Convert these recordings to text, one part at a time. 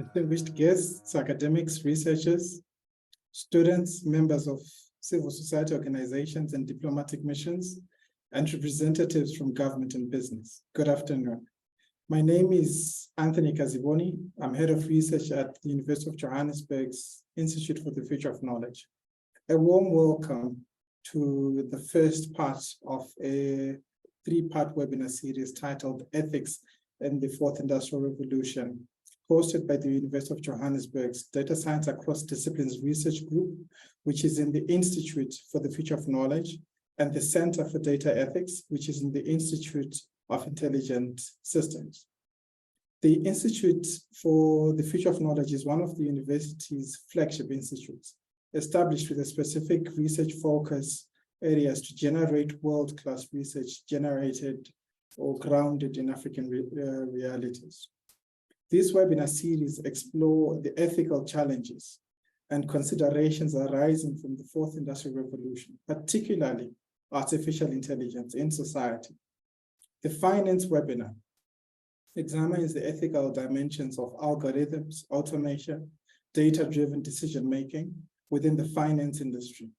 distinguished guests, academics, researchers, students, members of civil society organizations and diplomatic missions, and representatives from government and business. Good afternoon. My name is Anthony Kaziboni. I'm head of research at the University of Johannesburg's Institute for the Future of Knowledge. A warm welcome to the first part of a three-part webinar series titled Ethics in the Fourth Industrial Revolution, hosted by the University of Johannesburg's Data Science Across Disciplines Research Group, which is in the Institute for the Future of Knowledge, and the Center for Data Ethics, which is in the Institute of Intelligent Systems. The Institute for the Future of Knowledge is one of the university's flagship institutes, established with a specific research focus areas to generate world-class research generated or grounded in African realities. This webinar series explore the ethical challenges and considerations arising from the Fourth Industrial Revolution, particularly artificial intelligence in society. The finance webinar examines the ethical dimensions of algorithms, automation, data-driven decision-making within the finance industry,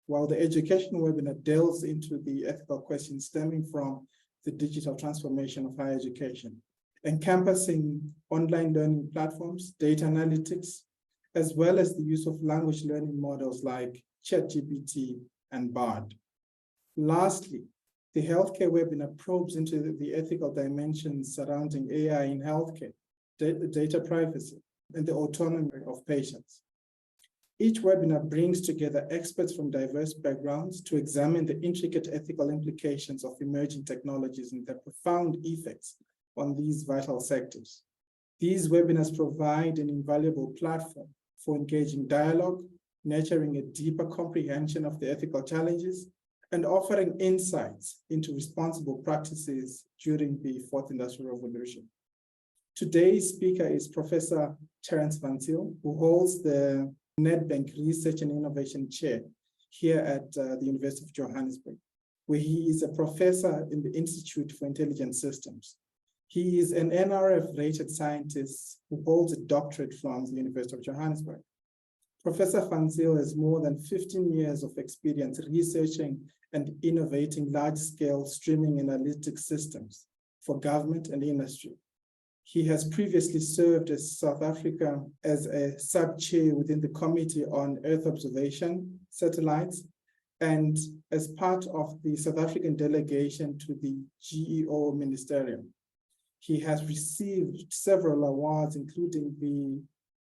while the education webinar delves into the ethical questions stemming from the digital transformation of higher education, encompassing online learning platforms, data analytics, as well as the use of language learning models like ChatGPT and BARD. Lastly, the healthcare webinar probes into the ethical dimensions surrounding AI in healthcare, data privacy, and the autonomy of patients. Each webinar brings together experts from diverse backgrounds to examine the intricate ethical implications of emerging technologies and their profound effects on these vital sectors. These webinars provide an invaluable platform for engaging dialogue, nurturing a deeper comprehension of the ethical challenges, and offering insights into responsible practices during the Fourth Industrial Revolution. Today's speaker is Professor Terrence, who holds the Nedbank Research and Innovation Chair here at the University of Johannesburg, where he is a professor in the Institute for Intelligent Systems. He is an NRF-rated scientist who holds a doctorate from the University of Johannesburg. Professor Van Zyl has more than 15 years of experience researching and innovating large-scale streaming analytics systems for government and industry. He has previously served as South Africa as a sub-chair within the Committee on Earth Observation Satellites and as part of the South African delegation to the GEO Ministerium. He has received several awards, including the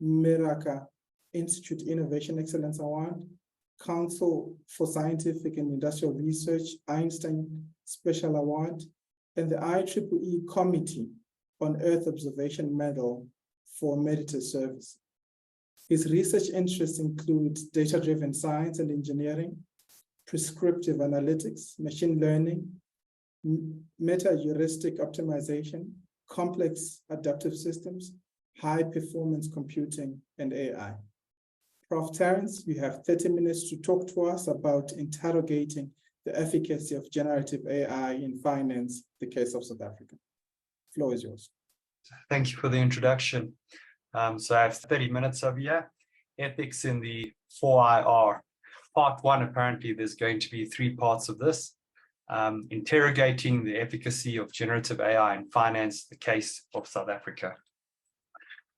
Meraka Institute Innovation Excellence Award, Council for Scientific and Industrial Research Einstein Special Award, and the IEEE Committee on Earth Observation Medal for merited service. His research interests include data-driven science and engineering, prescriptive analytics, machine learning, meta-heuristic optimization, complex adaptive systems, high-performance computing, and AI. Prof. Terrence, you have 30 minutes to talk to us about interrogating the efficacy of generative AI in finance, the case of South Africa. The floor is yours. Thank you for the introduction. So I have 30 minutes over here. Ethics in the 4IR. Part one, apparently there's going to be 3 parts of this. Interrogating the efficacy of generative AI in finance, the case of South Africa.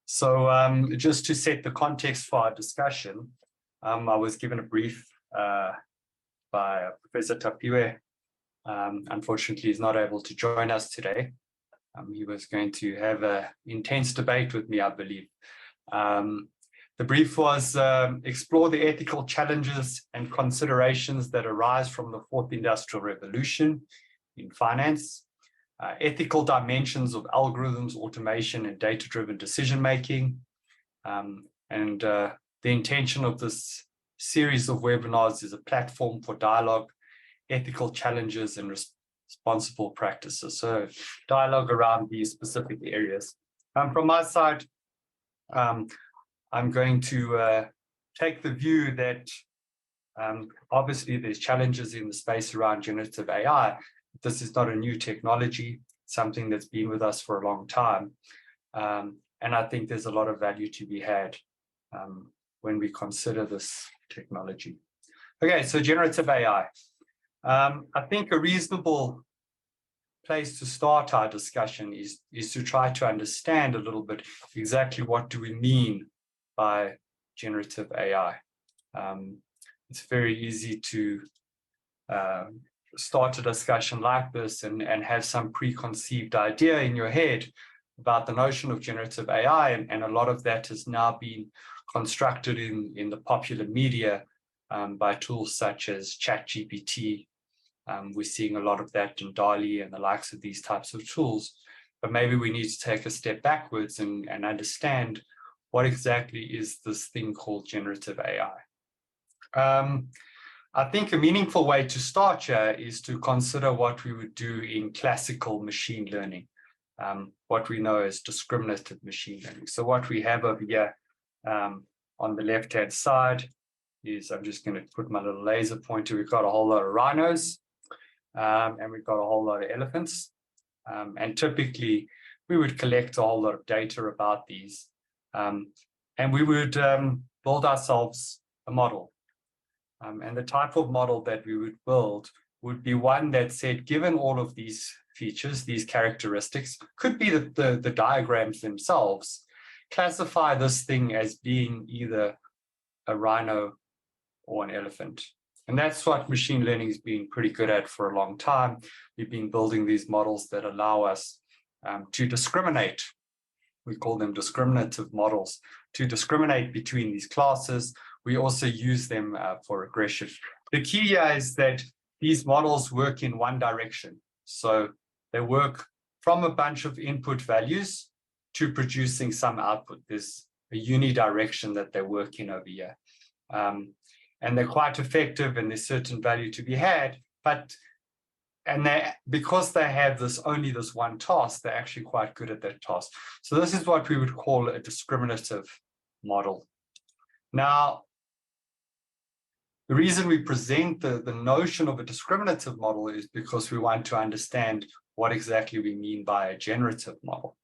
So just to set the context for our discussion, I was given a brief by Professor Tapiwe. Unfortunately, he's not able to join us today. He was going to have an intense debate with me, I believe. The brief was explore the ethical challenges and considerations that arise from the Fourth Industrial Revolution in finance, ethical dimensions of algorithms, automation, and data-driven decision-making. The intention of this series of webinars is a platform for dialogue, ethical challenges, and responsible practices. So dialogue around these specific areas. From my side, I'm going to take the view that obviously there's challenges in the space around generative AI. This is not a new technology, something that's been with us for a long time. And I think there's a lot of value to be had when we consider this technology. Okay, so generative AI. I think a reasonable place to start our discussion is to try to understand a little bit exactly what do we mean by generative AI. It's very easy to start a discussion like this and have some preconceived idea in your head about the notion of generative AI, and a lot of that has now been constructed in the popular media by tools such as ChatGPT. We're seeing a lot of that in DALL-E and the likes of these types of tools, but maybe we need to take a step backwards and understand what exactly is this thing called generative AI. I think a meaningful way to start here is to consider what we would do in classical machine learning, what we know as discriminative machine learning. So what we have over here on the left-hand side is, I'm just going to put my little laser pointer, we've got a whole lot of rhinos, and we've got a whole lot of elephants. And typically, we would collect a whole lot of data about these, and we would build ourselves a model. And the type of model that we would build would be one that said, given all of these features, these characteristics, could be the diagrams themselves, classify this thing as being either a rhino or an elephant. And that's what machine learning has been pretty good at for a long time. We've been building these models that allow us to discriminate. We call them discriminative models, to discriminate between these classes. We also use them for regression. The key here is that these models work in one direction. So they work from a bunch of input values to producing some output. There's a unidirection that they work in over here. And they're quite effective, and there's certain value to be had, because they have only this one task, they're actually quite good at that task. So this is what we would call a discriminative model. Now, the reason we present the notion of a discriminative model is because we want to understand what exactly we mean by a generative model.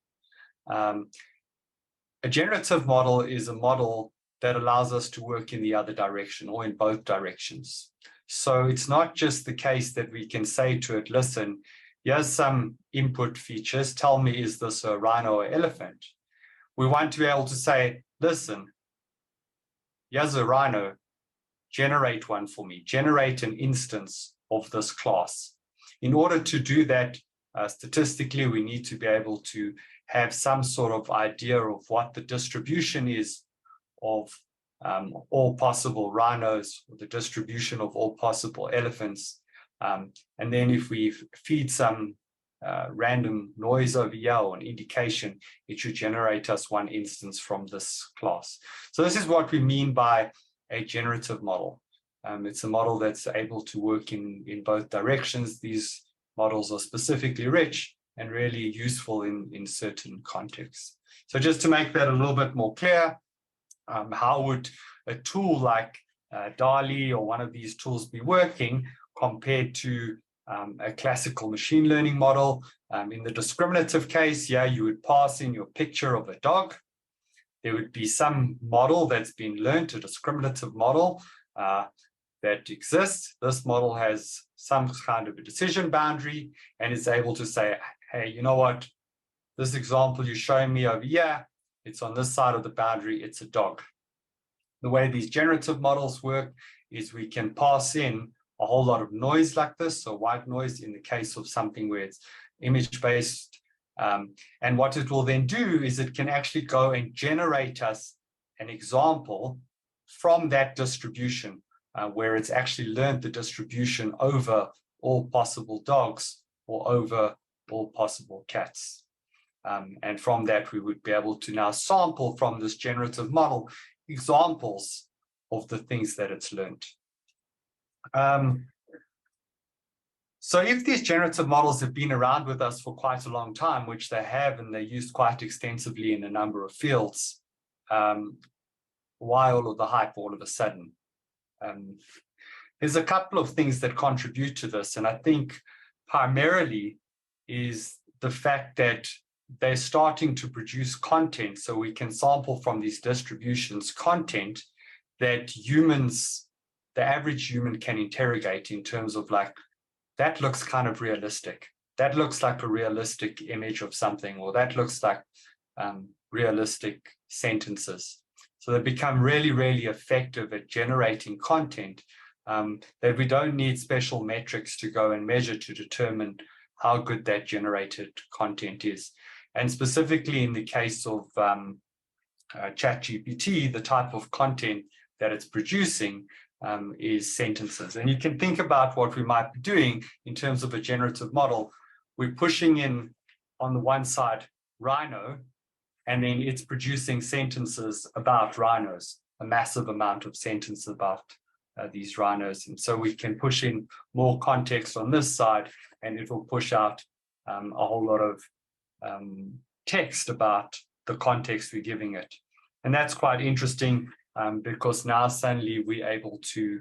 A generative model is a model that allows us to work in the other direction or in both directions. So it's not just the case that we can say to it, listen, here's some input features, tell me, is this a rhino or elephant? We want to be able to say, listen, here's a rhino, generate one for me, generate an instance of this class. In order to do that, statistically, we need to be able to have some sort of idea of what the distribution is of all possible rhinos, or the distribution of all possible elephants. And then if we feed some random noise over here or an indication, it should generate us one instance from this class. So this is what we mean by a generative model. It's a model that's able to work in both directions. These models are specifically rich and really useful in certain contexts. So just to make that a little bit more clear, how would a tool like DALL-E or one of these tools be working compared to a classical machine learning model? In the discriminative case, yeah, you would pass in your picture of a dog. There would be some model that's been learned, a discriminative model that exists. This model has some kind of a decision boundary and is able to say, hey, you know what? This example you're showing me over here, it's on this side of the boundary, it's a dog. The way these generative models work is we can pass in a whole lot of noise like this, so white noise in the case of something where it's image-based. And what it will then do is it can actually go and generate us an example from that distribution, where it's actually learned the distribution over all possible dogs or over all possible cats. And from that, we would be able to now sample from this generative model examples of the things that it's learned. So if these generative models have been around with us for quite a long time, which they have, and they're used quite extensively in a number of fields, why all of the hype all of a sudden? There's a couple of things that contribute to this, and I think primarily is the fact that they're starting to produce content, so we can sample from these distributions content that humans, the average human, can interrogate in terms of like, that looks kind of realistic. That looks like a realistic image of something, or that looks like realistic sentences. So they become really, really effective at generating content that we don't need special metrics to go and measure to determine how good that generated content is. And specifically in the case of ChatGPT, the type of content that it's producing is sentences. And you can think about what we might be doing in terms of a generative model. We're pushing in, on the one side, rhino, and then it's producing sentences about rhinos, a massive amount of sentences about these rhinos. And so we can push in more context on this side, and it will push out a whole lot of text about the context we're giving it. And that's quite interesting because now suddenly we're able to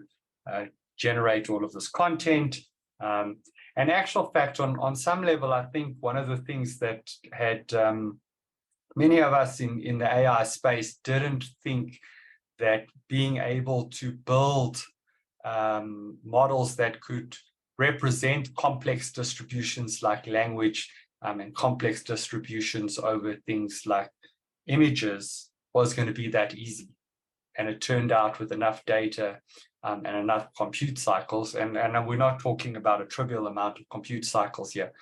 generate all of this content. And actual fact, on some level, I think one of the things that had many of us in the AI space didn't think that being able to build models that could represent complex distributions like language and complex distributions over things like images was going to be that easy. And it turned out with enough data and enough compute cycles, and we're not talking about a trivial amount of compute cycles here.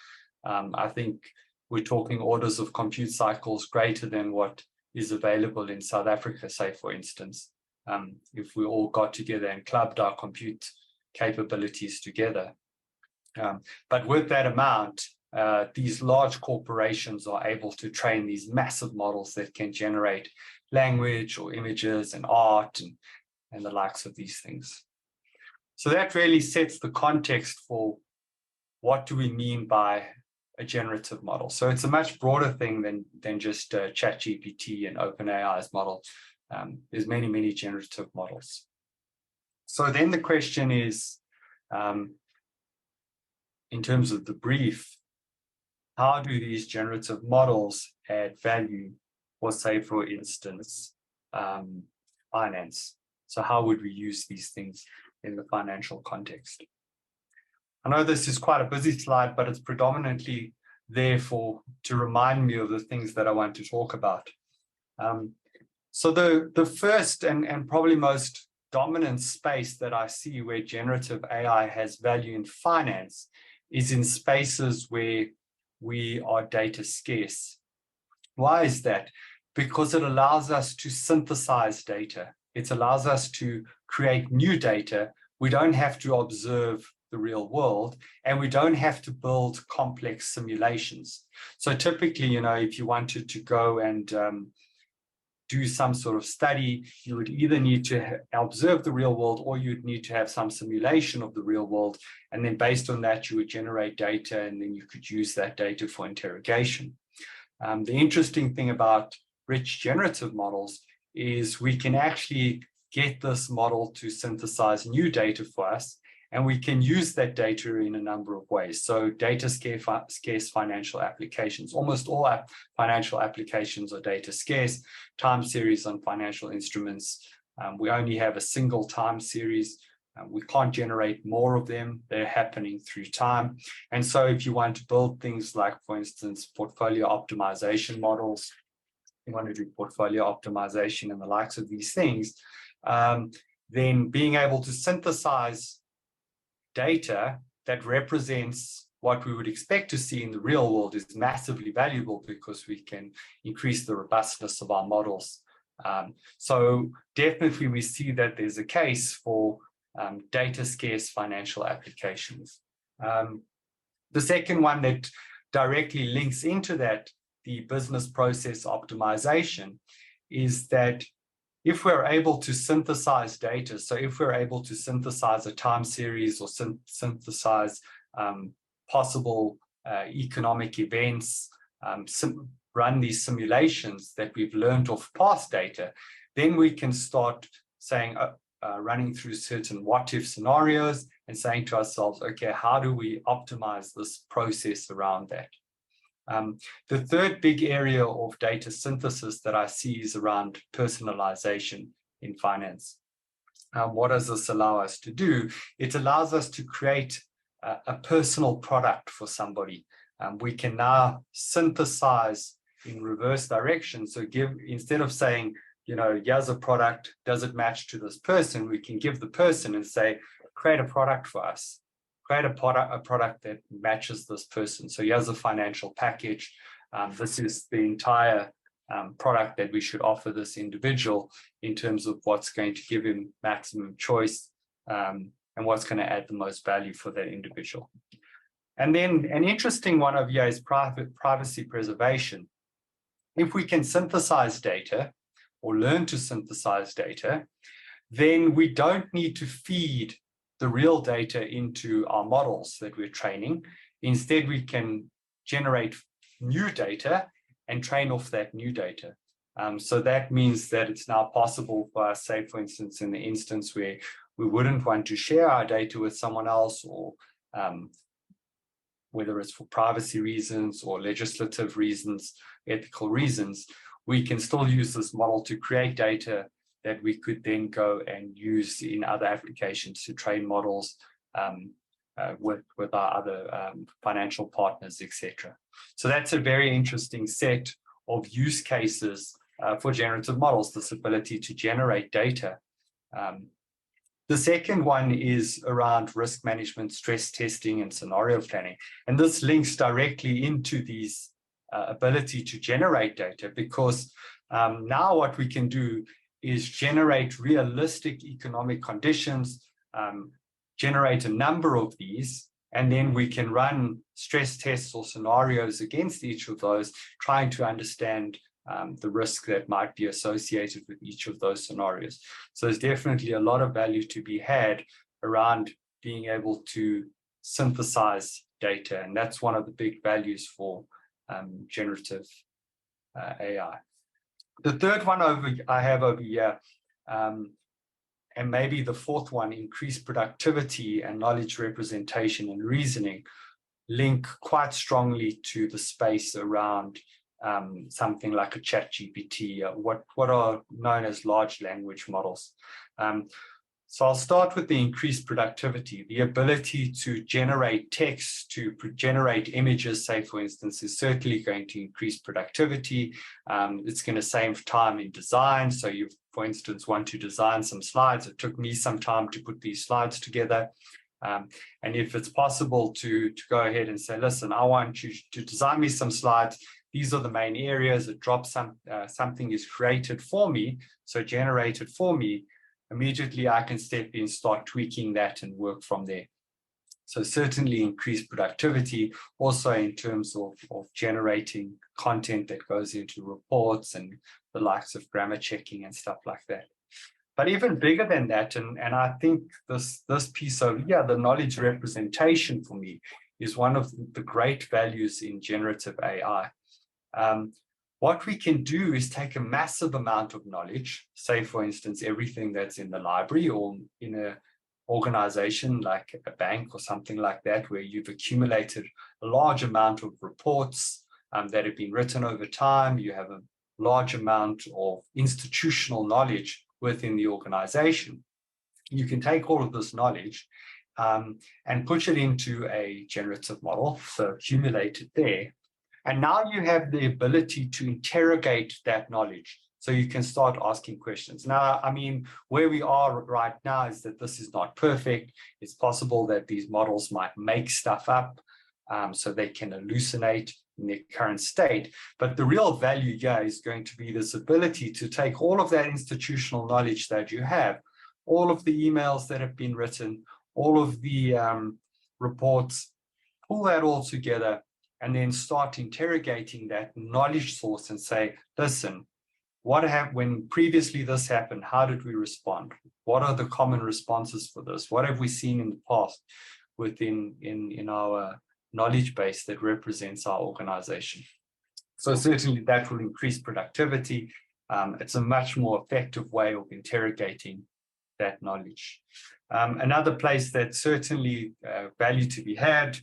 I think we're talking orders of compute cycles greater than what is available in South Africa, say, for instance, if we all got together and clubbed our compute capabilities together. But with that amount, these large corporations are able to train these massive models that can generate language or images and art and the likes of these things. So that really sets the context for what do we mean by a generative model. So it's a much broader thing than just ChatGPT and OpenAI's model. There's many, many generative models. So then the question is, in terms of the brief, how do these generative models add value for, say, for instance, finance? So how would we use these things in the financial context? I know this is quite a busy slide, but it's predominantly there to remind me of the things that I want to talk about. So the first and probably most dominant space that I see where generative AI has value in finance is in spaces where we are data scarce. Why is that? Because it allows us to synthesize data. It allows us to create new data. We don't have to observe the real world, and we don't have to build complex simulations. So typically, if you wanted to go and do some sort of study, you would either need to observe the real world, or you'd need to have some simulation of the real world. And then based on that, you would generate data, and then you could use that data for interrogation. The interesting thing about rich generative models is we can actually get this model to synthesize new data for us, and we can use that data in a number of ways. So data scarce financial applications, almost all financial applications are data scarce. Time series on financial instruments, we only have a single time series. We can't generate more of them. They're happening through time. And so if you want to build things like, for instance, portfolio optimization models, you want to do portfolio optimization and the likes of these things, then being able to synthesize data that represents what we would expect to see in the real world is massively valuable, because we can increase the robustness of our models. So definitely we see that there's a case for data scarce financial applications. The second one that directly links into that, the business process optimization, is that if we're able to synthesize data, so if we're able to synthesize a time series or synthesize possible economic events, run these simulations that we've learned of past data, then we can start saying, running through certain what-if scenarios and saying to ourselves, okay, how do we optimize this process around that? The third big area of data synthesis that I see is around personalization in finance. What does this allow us to do? It allows us to create a personal product for somebody. We can now synthesize in reverse direction. So instead of saying, here's a product, does it match to this person? We can give the person and say, create a product for us. Create a product that matches this person. So here's a financial package. This is the entire product that we should offer this individual in terms of what's going to give him maximum choice and what's going to add the most value for that individual. And then an interesting one over here is privacy preservation. If we can synthesize data or learn to synthesize data, then we don't need to feed the real data into our models that we're training. Instead, we can generate new data and train off that new data. So that means that it's now possible for us, say, for instance, in the instance where we wouldn't want to share our data with someone else, or whether it's for privacy reasons or legislative reasons, ethical reasons, we can still use this model to create data that we could then go and use in other applications to train models with our other financial partners, etc. So that's a very interesting set of use cases for generative models, this ability to generate data. The second one is around risk management, stress testing, and scenario planning. And this links directly into these ability to generate data, because now what we can do is generate realistic economic conditions, generate a number of these, and then we can run stress tests or scenarios against each of those, trying to understand the risk that might be associated with each of those scenarios. So there's definitely a lot of value to be had around being able to synthesize data, and that's one of the big values for generative AI. The third one I have over here, and maybe the fourth one, increased productivity and knowledge representation and reasoning, link quite strongly to the space around something like a ChatGPT, what are known as large language models. So I'll start with the increased productivity. The ability to generate text, to generate images, say, for instance, is certainly going to increase productivity. It's going to save time in design. So you, for instance, want to design some slides. It took me some time to put these slides together. And if it's possible to go ahead and say, listen, I want you to design me some slides. These are the main areas. It drops something is created for me, so generated for me. Immediately I can step in, start tweaking that and work from there. So certainly increased productivity, also in terms of generating content that goes into reports and the likes of grammar checking and stuff like that. But even bigger than that, and I think this piece of, the knowledge representation for me is one of the great values in generative AI. What we can do is take a massive amount of knowledge, say, for instance, everything that's in the library or in an organization like a bank or something like that, where you've accumulated a large amount of reports that have been written over time. You have a large amount of institutional knowledge within the organization. You can take all of this knowledge and push it into a generative model, so accumulate it there. And now you have the ability to interrogate that knowledge. So you can start asking questions. Now, I mean, where we are right now is that this is not perfect. It's possible that these models might make stuff up, so they can hallucinate in their current state. But the real value here is going to be this ability to take all of that institutional knowledge that you have, all of the emails that have been written, all of the reports, pull that all together, and then start interrogating that knowledge source and say, listen, what happened when previously this happened? How did we respond? What are the common responses for this? What have we seen in the past within in our knowledge base that represents our organization? So certainly that will increase productivity. It's a much more effective way of interrogating that knowledge. Another place that certainly value to be had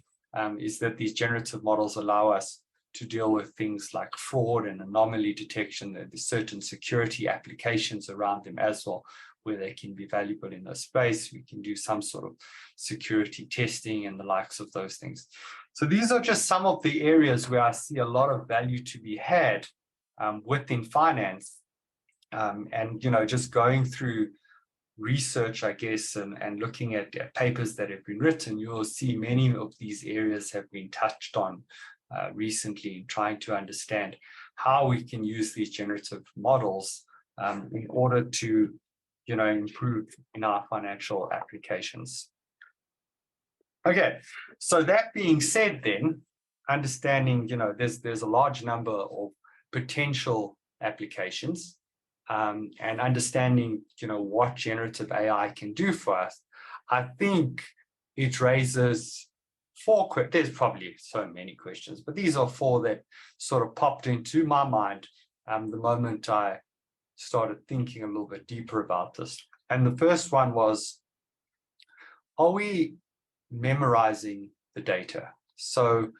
is that these generative models allow us to deal with things like fraud and anomaly detection. There's certain security applications around them as well, where they can be valuable in this space. We can do some sort of security testing and the likes of those things. So these are just some of the areas where I see a lot of value to be had within finance. And, just going through research, I guess, and looking at papers that have been written, you will see many of these areas have been touched on recently, trying to understand how we can use these generative models in order to, improve in our financial applications. Okay, so that being said, then, understanding, there's a large number of potential applications, and understanding, what generative AI can do for us, I think it raises there's probably so many questions, but these are 4 that sort of popped into my mind the moment I started thinking a little bit deeper about this. And the first one was, are we memorizing the data? So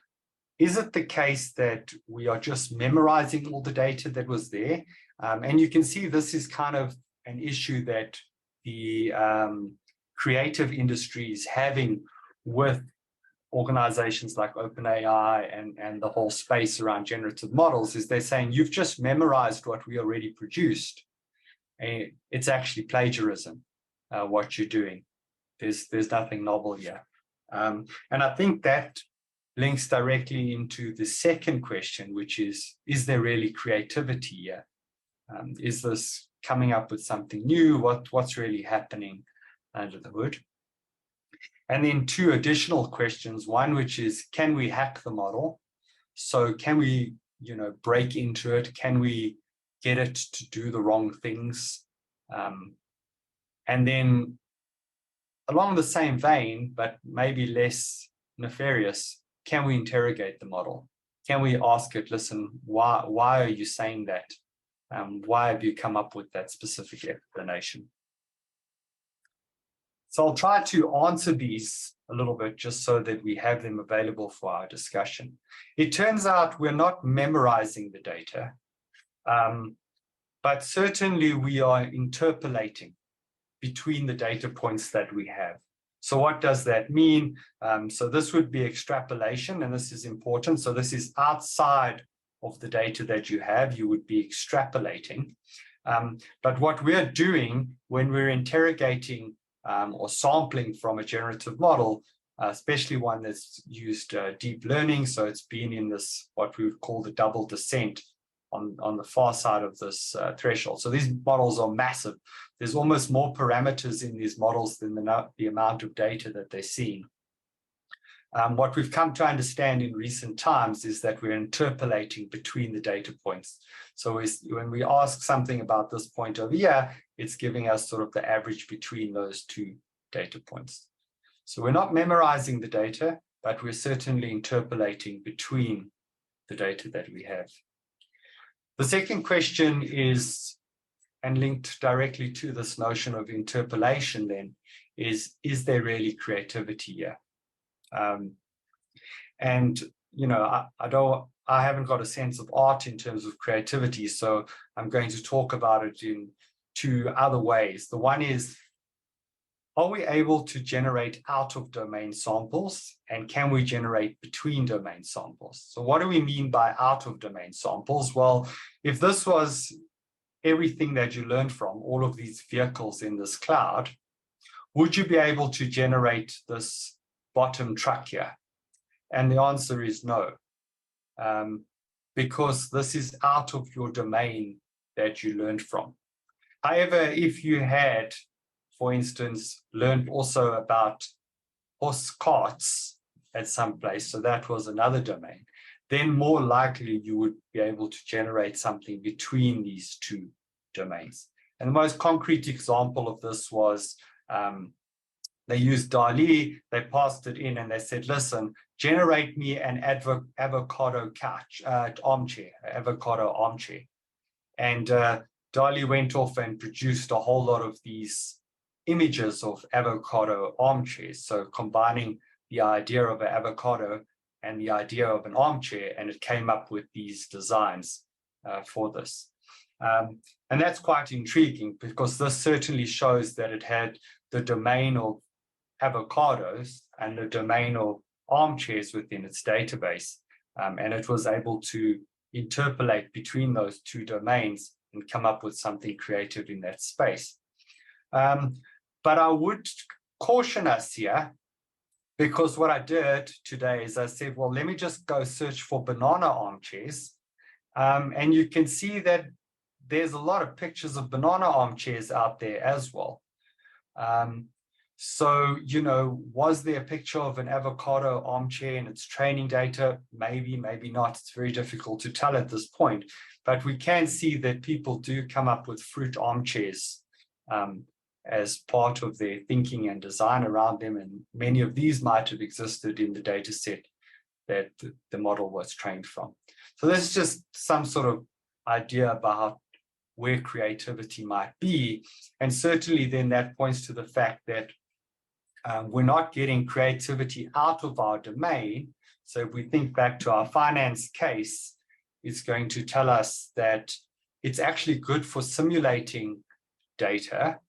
is it the case that we are just memorizing all the data that was there? And you can see this is kind of an issue that the creative industry is having with organizations like OpenAI and the whole space around generative models. Is they're saying, you've just memorized what we already produced. And it's actually plagiarism, what you're doing. There's nothing novel here. And I think that links directly into the second question, which is there really creativity here? Is this coming up with something new? What's really happening under the hood? And then 2 additional questions. One, which is, can we hack the model? So can we, break into it? Can we get it to do the wrong things? And then along the same vein, but maybe less nefarious, can we interrogate the model? Can we ask it, listen, why are you saying that? Why have you come up with that specific explanation? So I'll try to answer these a little bit just so that we have them available for our discussion. It turns out we're not memorizing the data, but certainly we are interpolating between the data points that we have. So what does that mean? So this would be extrapolation, and this is important. So this is outside of the data that you have. You would be extrapolating. But what we're doing when we're interrogating or sampling from a generative model, especially one that's used deep learning, so it's been in this, what we would call the double descent on the far side of this threshold. So these models are massive. There's almost more parameters in these models than the amount of data that they're seeing. What we've come to understand in recent times is that we're interpolating between the data points. So when we ask something about this point over here, it's giving us sort of the average between those 2 data points. So we're not memorizing the data, but we're certainly interpolating between the data that we have. The second question is, and linked directly to this notion of interpolation then, is there really creativity here? And I haven't got a sense of art in terms of creativity, so I'm going to talk about it in 2 other ways. The one is, are we able to generate out of domain samples, and can we generate between domain samples? So what do we mean by out of domain samples? Well, if this was everything that you learned from all of these vehicles in this cloud, would you be able to generate this bottom truck here? And the answer is no, because this is out of your domain that you learned from. However, if you had, for instance, learned also about horse carts at some place, so that was another domain, then more likely you would be able to generate something between these 2 domains. And the most concrete example of this was they used DALL-E, they passed it in and they said, listen, generate me an avocado armchair. And DALL-E went off and produced a whole lot of these images of avocado armchairs. So combining the idea of an avocado and the idea of an armchair, and it came up with these designs for this. And that's quite intriguing, because this certainly shows that it had the domain of avocados and the domain of armchairs within its database. And it was able to interpolate between those two domains and come up with something creative in that space. But I would caution us here, because what I did today is I said, well, let me just go search for banana armchairs. And you can see that there's a lot of pictures of banana armchairs out there as well. So, you know, was there a picture of an avocado armchair in its training data? Maybe, maybe not. It's very difficult to tell at this point. But we can see that people do come up with fruit armchairs as part of their thinking and design around them. And many of these might have existed in the data set that the model was trained from. So this is just some sort of idea about where creativity might be. And certainly then that points to the fact that we're not getting creativity out of our domain. So if we think back to our finance case, it's going to tell us that it's actually good for simulating data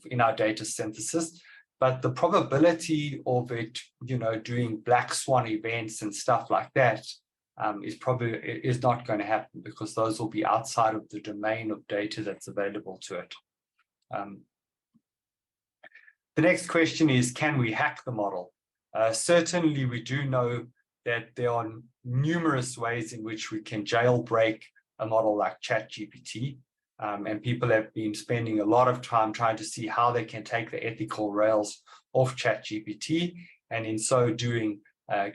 in our data synthesis, but the probability of it, you know, doing black swan events and stuff like that is not going to happen, because those will be outside of the domain of data that's available to it. The next question is, can we hack the model? Certainly, we do know that there are numerous ways in which we can jailbreak a model like ChatGPT. And people have been spending a lot of time trying to see how they can take the ethical rails off ChatGPT, and in so doing,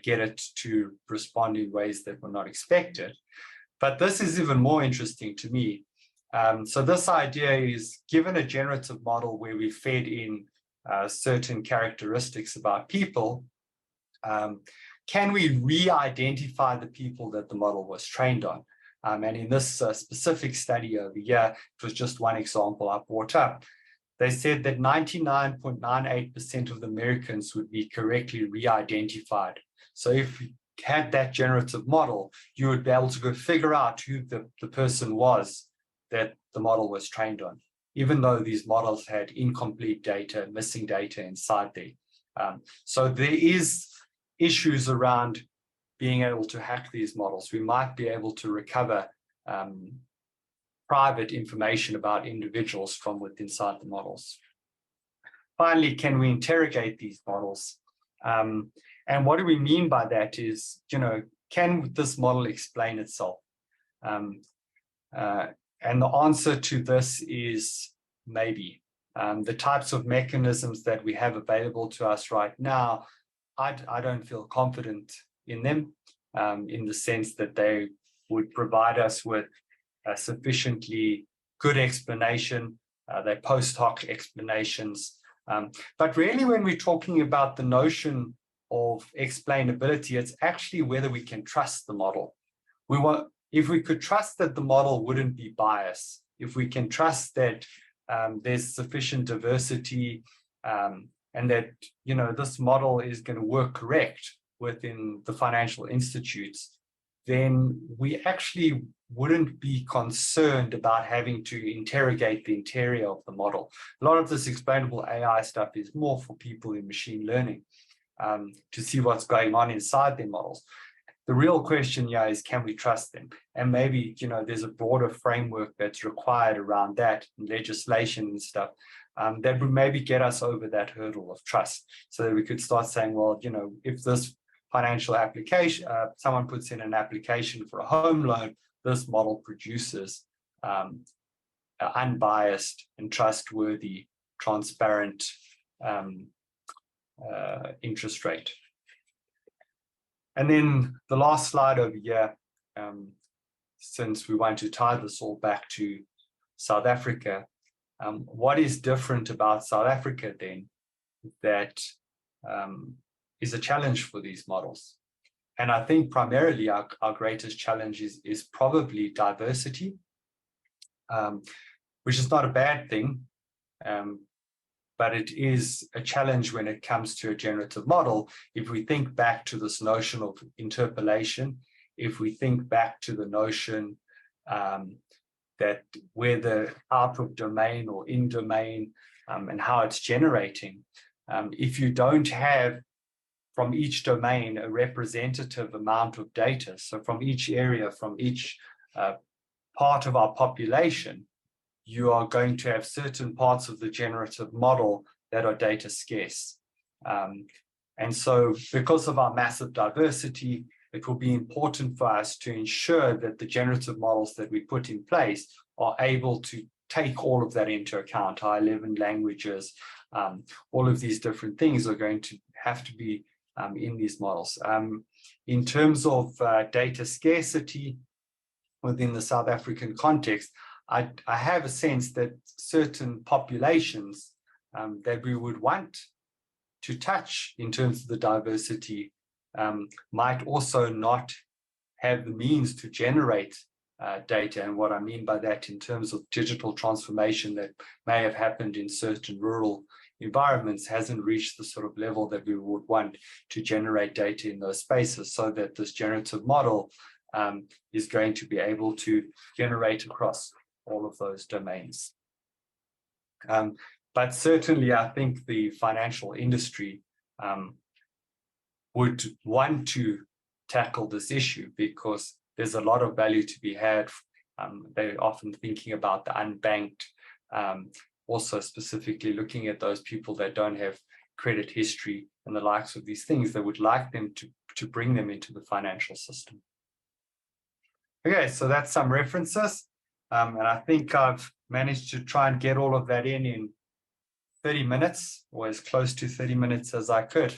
get it to respond in ways that were not expected. But this is even more interesting to me. So this idea is, given a generative model where we fed in certain characteristics about people, can we re-identify the people that the model was trained on? And in this specific study over here, it was just one example I brought up. They said that 99.98% of the Americans would be correctly re-identified. So if you had that generative model, you would be able to go figure out who the person was that the model was trained on, even though these models had incomplete data, missing data inside there. So there is issues around being able to hack these models. We might be able to recover private information about individuals from within inside the models. Finally, can we interrogate these models? And what do we mean by that is, you know, can this model explain itself? And the answer to this is maybe. The types of mechanisms that we have available to us right now, I don't feel confident in them, in the sense that they would provide us with a sufficiently good explanation. They're post hoc explanations. But really, when we're talking about the notion of explainability, it's actually whether we can trust the model. If we could trust that the model wouldn't be biased, if we can trust that there's sufficient diversity, and that, you know, this model is going to work correct within the financial institutes, then we actually wouldn't be concerned about having to interrogate the interior of the model. A lot of this explainable AI stuff is more for people in machine learning, to see what's going on inside their models. The real question here is, can we trust them? And maybe, you know, there's a broader framework that's required around that, and legislation and stuff, that would maybe get us over that hurdle of trust, so that we could start saying, well, you know, if this financial application, someone puts in an application for a home loan, this model produces unbiased and trustworthy, transparent interest rate. And then the last slide over here, since we want to tie this all back to South Africa, what is different about South Africa then that is a challenge for these models? And I think primarily our greatest challenge is probably diversity, which is not a bad thing. but it is a challenge when it comes to a generative model. If we think back to this notion of interpolation, if we think back to the notion that where the out of domain or in domain and how it's generating, if you don't have from each domain a representative amount of data, so from each area, from each part of our population, you are going to have certain parts of the generative model that are data scarce. And so because of our massive diversity, it will be important for us to ensure that the generative models that we put in place are able to take all of that into account. Our 11 languages, all of these different things are going to have to be in these models. In terms of data scarcity within the South African context, I have a sense that certain populations that we would want to touch in terms of the diversity might also not have the means to generate data. And what I mean by that in terms of digital transformation that may have happened in certain rural environments hasn't reached the sort of level that we would want to generate data in those spaces, so that this generative model is going to be able to generate across all of those domains. But certainly, I think the financial industry would want to tackle this issue because there's a lot of value to be had. They're often thinking about the unbanked, also specifically looking at those people that don't have credit history and the likes of these things. They would like them to bring them into the financial system. Okay, so that's some references. And I think I've managed to try and get all of that in 30 minutes, or as close to 30 minutes as I could.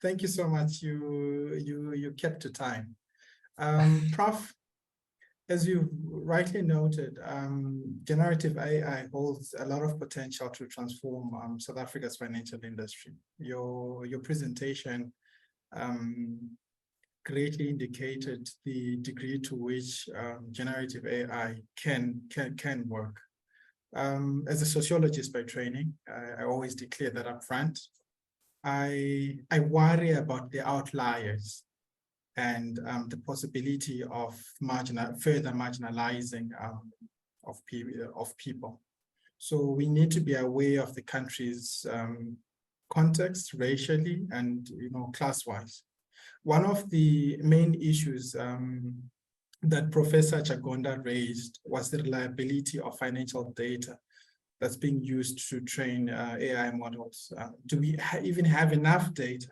Thank you so much. You kept to time. Prof, as you rightly noted, generative AI holds a lot of potential to transform South Africa's financial industry. Your presentation greatly indicated the degree to which generative AI can work. As a sociologist by training, I always declare that up front. I worry about the outliers and the possibility of further marginalizing of people. So we need to be aware of the country's context, racially and class-wise. One of the main issues that Professor Chagonda raised was the reliability of financial data that's being used to train AI models. Do we even have enough data?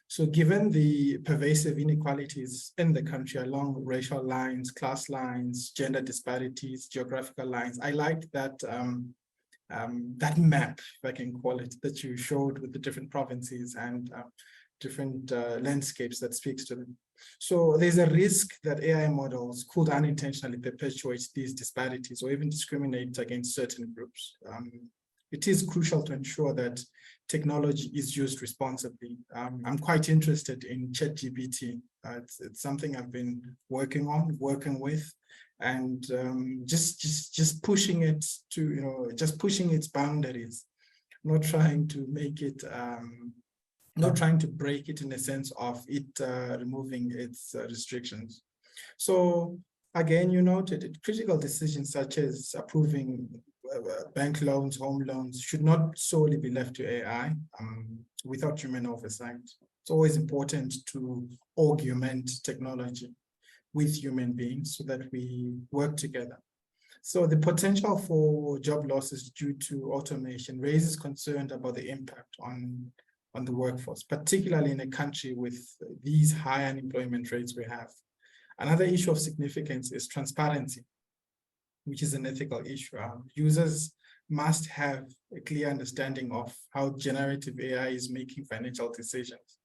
So given the pervasive inequalities in the country along racial lines, class lines, gender disparities, geographical lines, I liked that that map, if I can call it, that you showed with the different provinces and different landscapes that speaks to them. So there's a risk that AI models could unintentionally perpetuate these disparities or even discriminate against certain groups. It is crucial to ensure that technology is used responsibly. I'm quite interested in ChatGPT. It's something I've been working with, and just pushing it to, just pushing its boundaries, not trying to make it not trying to break it in a sense of it removing its restrictions. So again, you noted critical decisions such as approving bank loans, home loans should not solely be left to AI without human oversight. It's always important to augment technology with human beings so that we work together. So the potential for job losses due to automation raises concern about the impact on the workforce, particularly in a country with these high unemployment rates we have. Another issue of significance is transparency, which is an ethical issue. Users must have a clear understanding of how generative AI is making financial decisions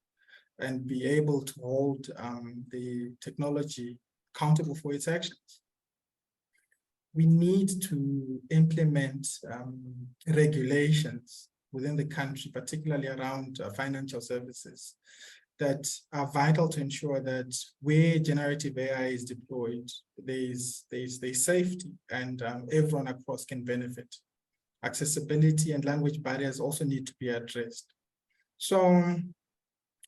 and be able to hold the technology accountable for its actions. We need to implement regulations within the country, particularly around financial services, that are vital to ensure that where generative AI is deployed, there's safety and everyone across can benefit. accessibility and language barriers also need to be addressed. So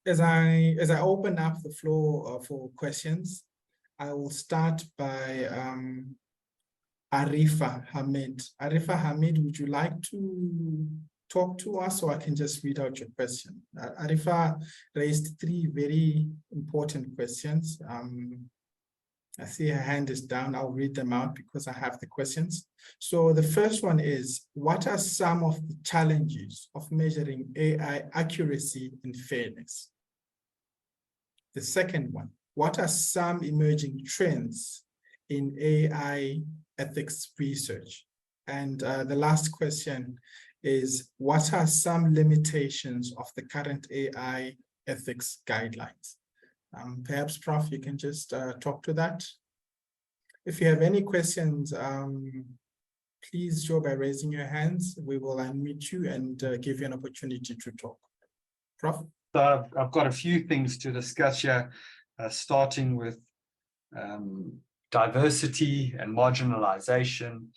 as I open up the floor for questions, I will start by Arifa Hamid. Arifa Hamid, would you like to talk to us, or I can just read out your question? Arifa raised 3 very important questions. I see her hand is down. I'll read them out because I have the questions. So the first one is, what are some of the challenges of measuring AI accuracy and fairness? The second one, what are some emerging trends in AI ethics research? And the last question is, what are some limitations of the current AI ethics guidelines? Perhaps, Prof, you can just talk to that. If you have any questions, please show by raising your hands. We will unmute you and give you an opportunity to talk. Prof? So I've got a few things to discuss here, starting with diversity and marginalization,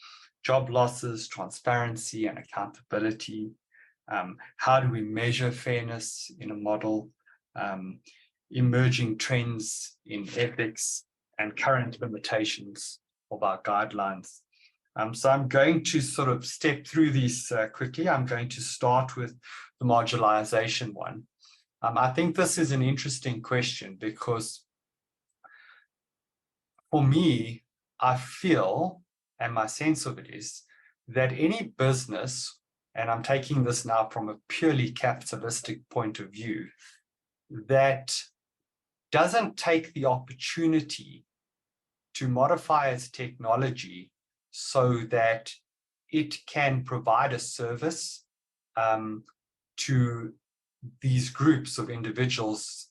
job losses, transparency and accountability. How do we measure fairness in a model? Emerging trends in ethics and current limitations of our guidelines. So I'm going to sort of step through these quickly. I'm going to start with the marginalization one. I think this is an interesting question because for me, I feel, and my sense of it is, that any business, and I'm taking this now from a purely capitalistic point of view, that doesn't take the opportunity to modify its technology so that it can provide a service to these groups of individuals,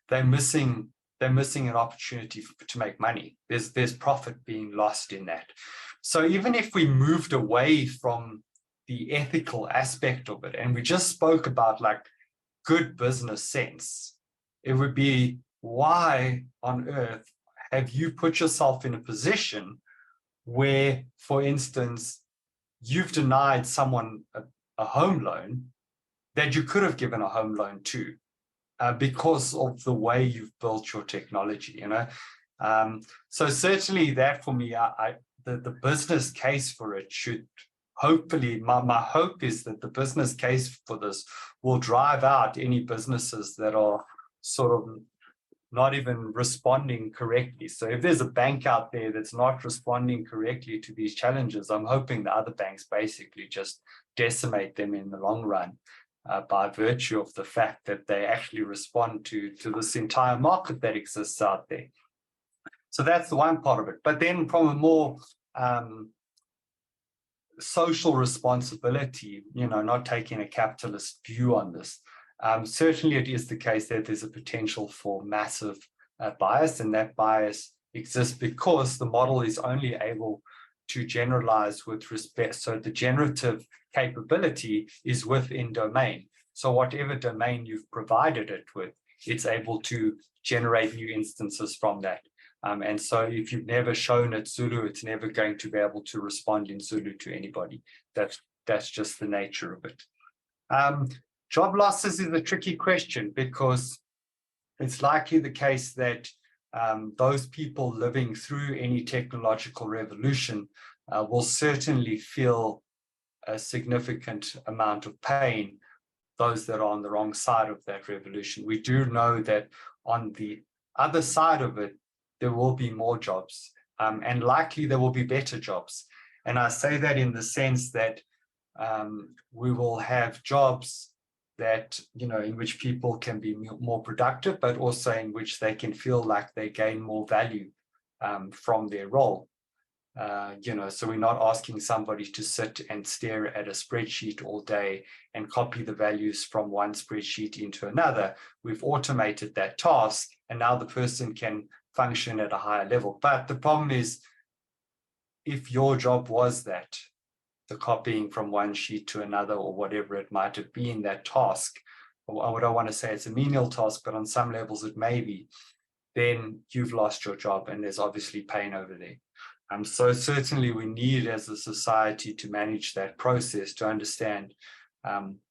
they're missing an opportunity to make money. There's profit being lost in that. So even if we moved away from the ethical aspect of it, and we just spoke about like good business sense, it would be, why on earth have you put yourself in a position where, for instance, you've denied someone a home loan that you could have given a home loan to because of the way you've built your technology, you know? So certainly that for me, the business case for it should hopefully, my hope is that the business case for this will drive out any businesses that are sort of not even responding correctly. So if there's a bank out there that's not responding correctly to these challenges, I'm hoping the other banks basically just decimate them in the long run by virtue of the fact that they actually respond to this entire market that exists out there. So that's the one part of it. But then from a more social responsibility, you know, not taking a capitalist view on this, certainly it is the case that there's a potential for massive bias, and that bias exists because the model is only able to generalize with respect. So the generative capability is within domain. So whatever domain you've provided it with, it's able to generate new instances from that. And so if you've never shown it Zulu, it's never going to be able to respond in Zulu to anybody. That's just the nature of it. Job losses is a tricky question because it's likely the case that those people living through any technological revolution will certainly feel a significant amount of pain, those that are on the wrong side of that revolution. We do know that on the other side of it, there will be more jobs, and likely there will be better jobs. And I say that in the sense that we will have jobs that, you know, in which people can be more productive, but also in which they can feel like they gain more value from their role. You know, so we're not asking somebody to sit and stare at a spreadsheet all day and copy the values from one spreadsheet into another. We've automated that task, and now the person can function at a higher level. But the problem is, if your job was that, the copying from one sheet to another or whatever it might have been, that task, I don't want to say it's a menial task, but on some levels it may be, then you've lost your job and there's obviously pain over there. So certainly we need as a society to manage that process, to understand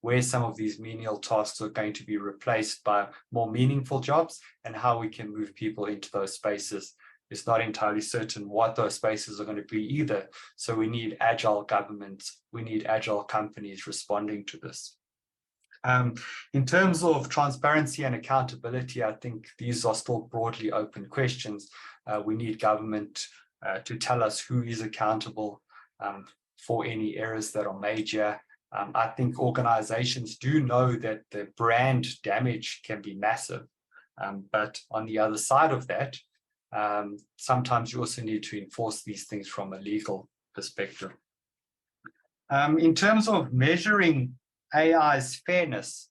where some of these menial tasks are going to be replaced by more meaningful jobs, and how we can move people into those spaces. It's not entirely certain what those spaces are going to be either. So we need agile governments, we need agile companies responding to this. In terms of transparency and accountability, I think these are still broadly open questions. We need government to tell us who is accountable for any errors that are major. I think organizations do know that the brand damage can be massive. But on the other side of that, sometimes you also need to enforce these things from a legal perspective. In terms of measuring AI's fairness,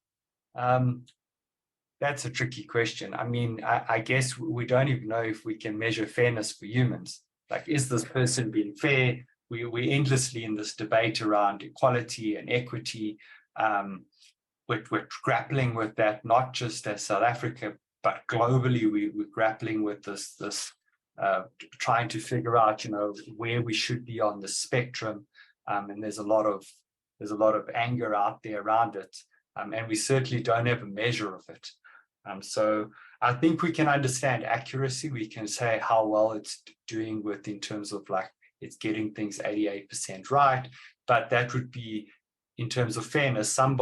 that's a tricky question. I mean, I guess we don't even know if we can measure fairness for humans. Like, is this person being fair? We're endlessly in this debate around equality and equity. We're grappling with that, not just as South Africa, but globally. We're grappling with this trying to figure out, where we should be on the spectrum. And there's a lot of anger out there around it. And we certainly don't have a measure of it. So I think we can understand accuracy. We can say how well it's doing in terms of like, it's getting things 88% right. But that would be, in terms of fairness, some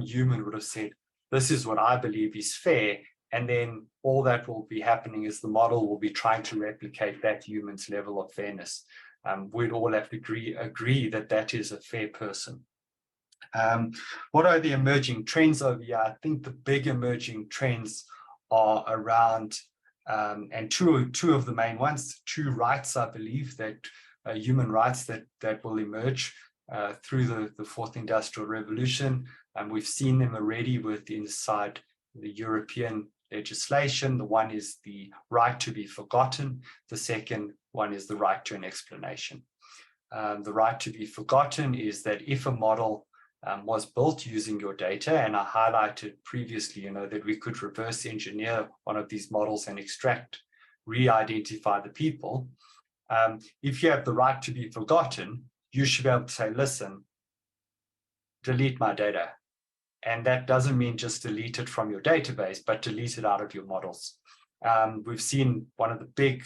human would have said, this is what I believe is fair. And then all that will be happening is the model will be trying to replicate that human's level of fairness. We'd all have to agree that that is a fair person. What are the emerging trends over here? I think the big emerging trends are around, and two of the main ones, two rights, I believe, that human rights that will emerge through the fourth industrial revolution. And we've seen them already inside the European legislation. The one is the right to be forgotten. The second one is the right to an explanation. The right to be forgotten is that if a model was built using your data, and I highlighted previously, that we could reverse engineer one of these models and re-identify the people. If you have the right to be forgotten, you should be able to say, listen, delete my data. And that doesn't mean just delete it from your database, but delete it out of your models. We've seen one of the big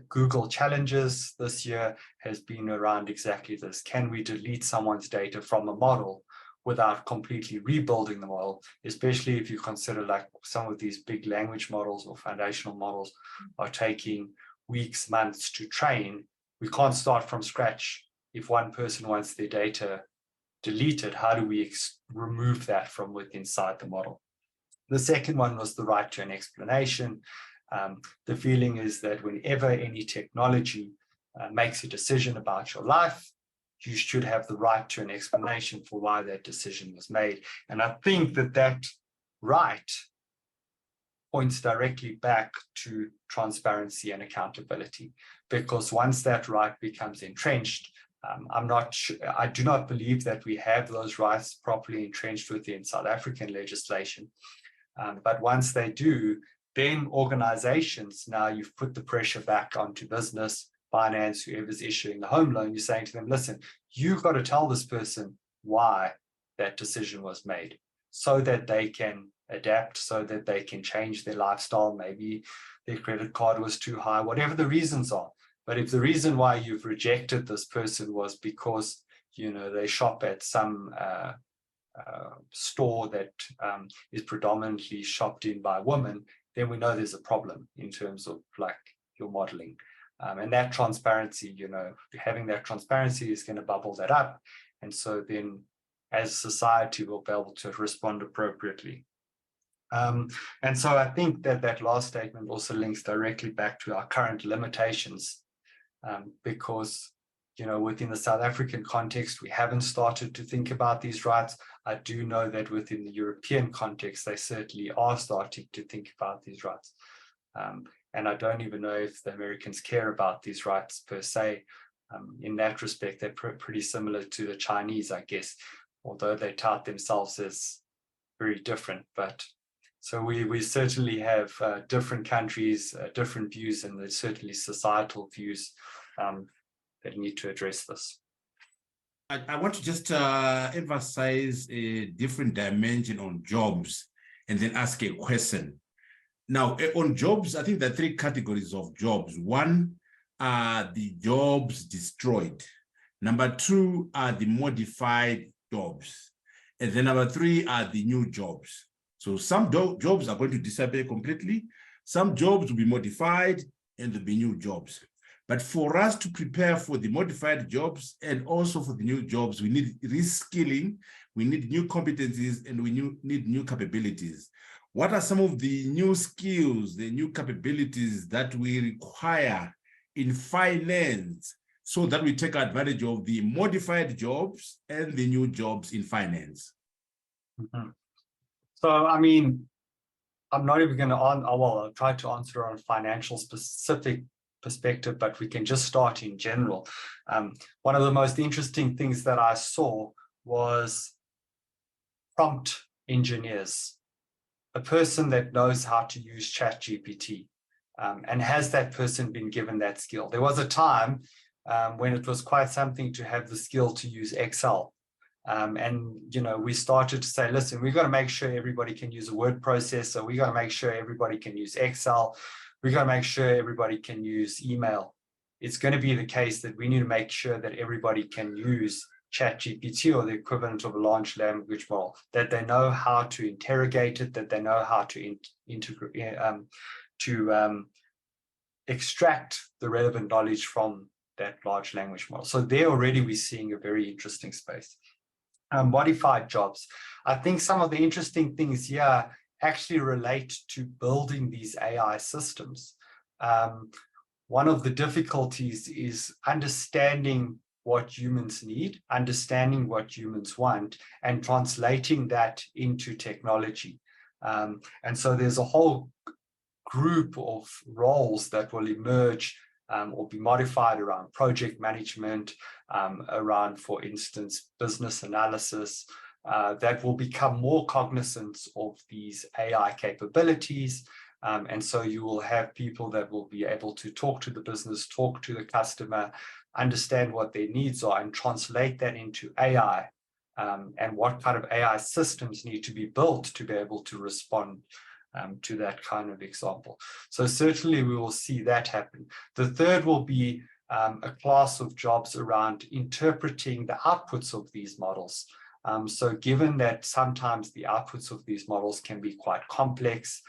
Google challenges this year has been around exactly this. Can we delete someone's data from a model without completely rebuilding the model, especially if you consider like some of these big language models or foundational models are taking weeks, months to train. We can't start from scratch. If one person wants their data deleted, how do we remove that from inside the model? The second one was the right to an explanation. The feeling is that whenever any technology makes a decision about your life, you should have the right to an explanation for why that decision was made. And I think that right points directly back to transparency and accountability, because once that right becomes entrenched, I do not believe that we have those rights properly entrenched within South African legislation. But once they do, then organizations, now you've put the pressure back onto business, finance, whoever's issuing the home loan, you're saying to them, listen, you've got to tell this person why that decision was made so that they can adapt, so that they can change their lifestyle. Maybe their credit card was too high, whatever the reasons are. But if the reason why you've rejected this person was because, they shop at some store that is predominantly shopped in by women, then we know there's a problem in terms of like your modeling. And that transparency, having that transparency is going to bubble that up. And so then as society, we'll be able to respond appropriately. And so I think that last statement also links directly back to our current limitations, because, within the South African context, we haven't started to think about these rights. I do know that within the European context, they certainly are starting to think about these rights. And I don't even know if the Americans care about these rights per se. In that respect, they're pretty similar to the Chinese, I guess, although they tout themselves as very different. But so we certainly have different countries, different views, and there's certainly societal views that need to address this. I want to just emphasize a different dimension on jobs and then ask a question. Now, on jobs, I think there are three categories of jobs. One are the jobs destroyed. Number two are the modified jobs. And then number three are the new jobs. So some jobs are going to disappear completely. Some jobs will be modified and there'll be new jobs. But for us to prepare for the modified jobs and also for the new jobs, we need reskilling, we need new competencies, and we need new capabilities. What are some of the new skills, the new capabilities that we require in finance so that we take advantage of the modified jobs and the new jobs in finance? Mm-hmm. So, I mean, I'm not even going to I'll try to answer on a financial specific perspective, but we can just start in general. One of the most interesting things that I saw was prompt engineers, a person that knows how to use ChatGPT, and has that person been given that skill? There was a time when it was quite something to have the skill to use Excel. And, you know, we started to say, listen, we've got to make sure everybody can use a word processor. We got to make sure everybody can use Excel. We got to make sure everybody can use email. It's going to be the case that we need to make sure that everybody can use ChatGPT or the equivalent of a large language model, that they know how to interrogate it, that they know how to extract the relevant knowledge from that large language model. So there already we're seeing a very interesting space. Modified jobs. I think some of the interesting things here actually relate to building these AI systems. One of the difficulties is understanding what humans need, understanding what humans want, and translating that into technology. And so there's a whole group of roles that will emerge or be modified around project management, around, for instance, business analysis, that will become more cognizant of these AI capabilities. And so you will have people that will be able to talk to the business, talk to the customer, understand what their needs are, and translate that into AI, and what kind of AI systems need to be built to be able to respond to that kind of example. So certainly we will see that happen. The third will be a class of jobs around interpreting the outputs of these models. So given that sometimes the outputs of these models can be quite complex,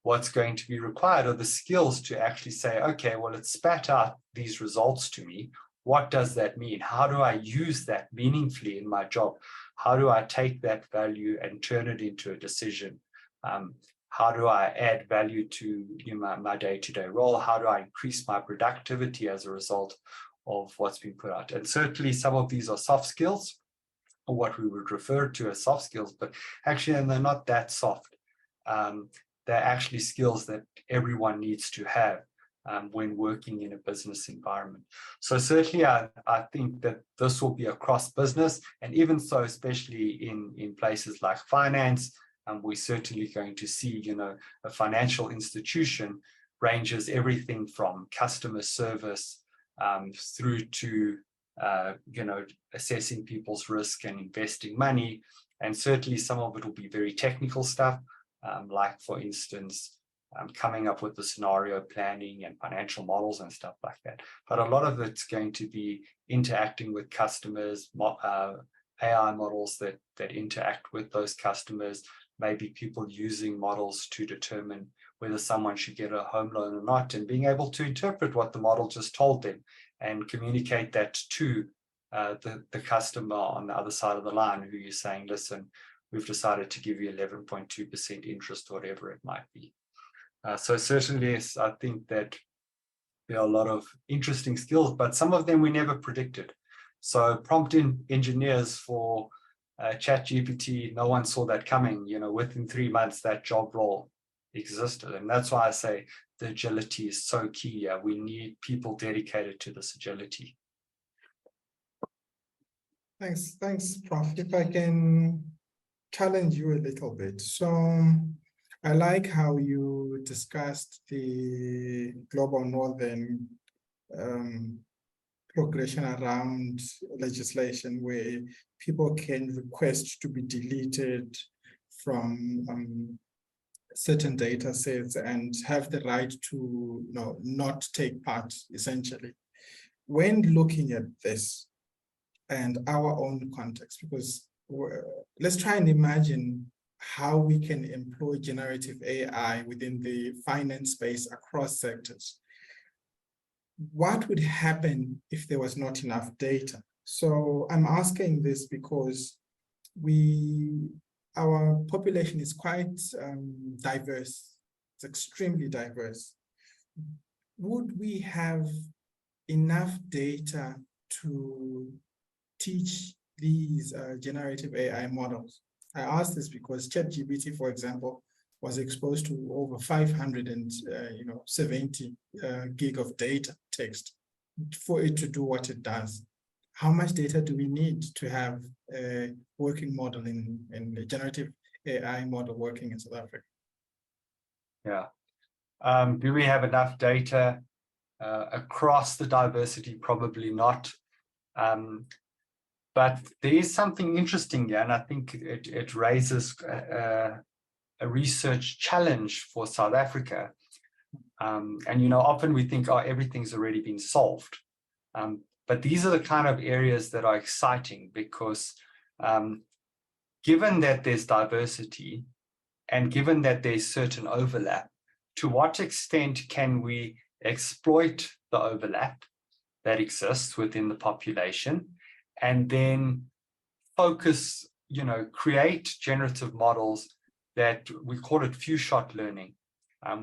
what's going to be required are the skills to actually say, okay, well, it spat out these results to me. What does that mean? How do I use that meaningfully in my job? How do I take that value and turn it into a decision? How do I add value to my day-to-day role? How do I increase my productivity as a result of what's been put out? And certainly some of these are soft skills, or what we would refer to as soft skills, but actually they're not that soft. They're actually skills that everyone needs to have when working in a business environment. So certainly I think that this will be across business, and even so, especially in places like finance, we're certainly going to see, a financial institution ranges everything from customer service through to, assessing people's risk and investing money. And certainly some of it will be very technical stuff, like, for instance, coming up with the scenario planning and financial models and stuff like that. But a lot of it's going to be interacting with customers, AI models that interact with those customers, maybe people using models to determine whether someone should get a home loan or not, and being able to interpret what the model just told them and communicate that to the customer on the other side of the line, who you're saying, listen, we've decided to give you 11.2% interest, whatever it might be. So certainly, yes, I think that there are a lot of interesting skills, but some of them we never predicted. So prompt engineers for ChatGPT, no one saw that coming. Within 3 months, that job role existed. And that's why I say the agility is so key. We need people dedicated to this agility. Thanks, Prof. If I can challenge you a little bit. So I like how you discussed the global northern progression around legislation where people can request to be deleted from certain data sets and have the right to not take part, essentially. When looking at this and our own context, because let's try and imagine how we can employ generative AI within the finance space across sectors. What would happen if there was not enough data? So I'm asking this because our population is quite diverse. It's extremely diverse. Would we have enough data to teach these generative AI models? I ask this because ChatGPT, for example, was exposed to over 570 gig of data text for it to do what it does. How much data do we need to have a working model in the generative AI model working in South Africa? Yeah. Do we have enough data across the diversity? Probably not. But there is something interesting here, and I think it raises a research challenge for South Africa. And, often we think, oh, everything's already been solved. But these are the kind of areas that are exciting because given that there's diversity and given that there's certain overlap, to what extent can we exploit the overlap that exists within the population and then focus, create generative models that we call it few-shot learning,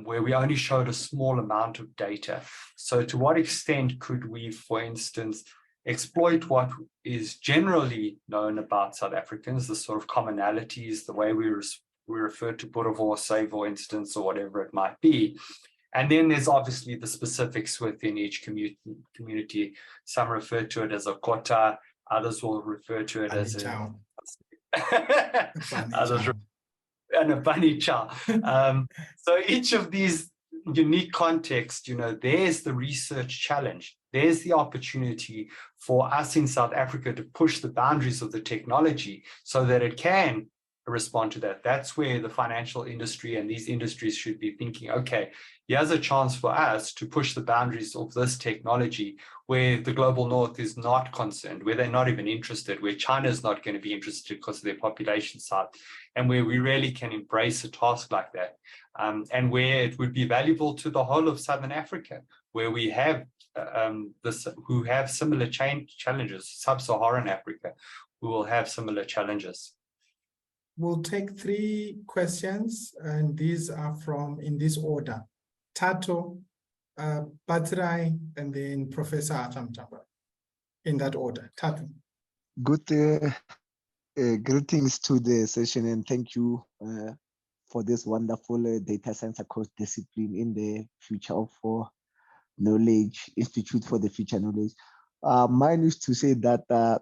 where we only showed a small amount of data. So to what extent could we, for instance, exploit what is generally known about South Africans, the sort of commonalities, the way we refer to Boerewors, say, for instance, or whatever it might be. And then there's obviously the specifics within each community. Some refer to it as a kota, others will refer to it as a others and a bunny chow. So each of these unique contexts, there's the research challenge. There's the opportunity for us in South Africa to push the boundaries of the technology so that it can respond to that. That's where the financial industry and these industries should be thinking, okay, here's a chance for us to push the boundaries of this technology where the global north is not concerned, where they're not even interested, where China is not going to be interested because of their population size, and where we really can embrace a task like that, and where it would be valuable to the whole of Southern Africa, where we have who have similar challenges, Sub-Saharan Africa, who will have similar challenges. We'll take 3 questions, and these are in this order. Tato, Patrai, and then Professor Atamtaba, in that order. Tato. Good greetings to the session, and thank you for this wonderful data science across discipline in the Future of Knowledge, Institute for the Future Knowledge. Mine is to say that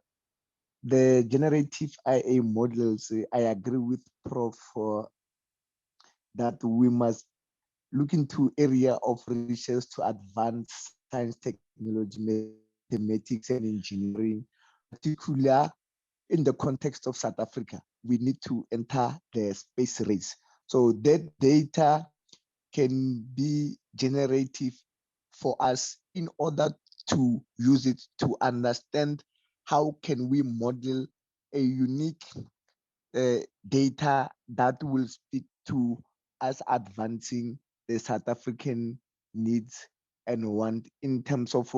the generative IA models, I agree with Prof that we must look into area of research to advance science, technology, mathematics, and engineering, particularly in the context of South Africa. We need to enter the space race. So that data can be generative for us in order to use it to understand how can we model a unique data that will speak to us advancing the South African needs and want in terms of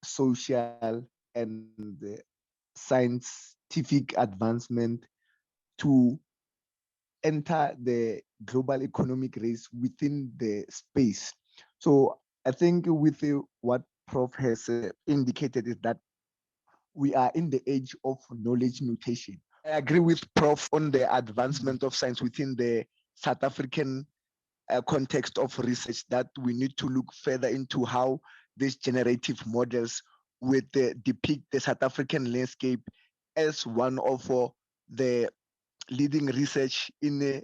social and scientific advancement to enter the global economic race within the space. So I think with what Prof has indicated is that we are in the age of knowledge mutation. I agree with Prof on the advancement of science within the South African context of research, that we need to look further into how these generative models would depict the South African landscape as one of the leading research in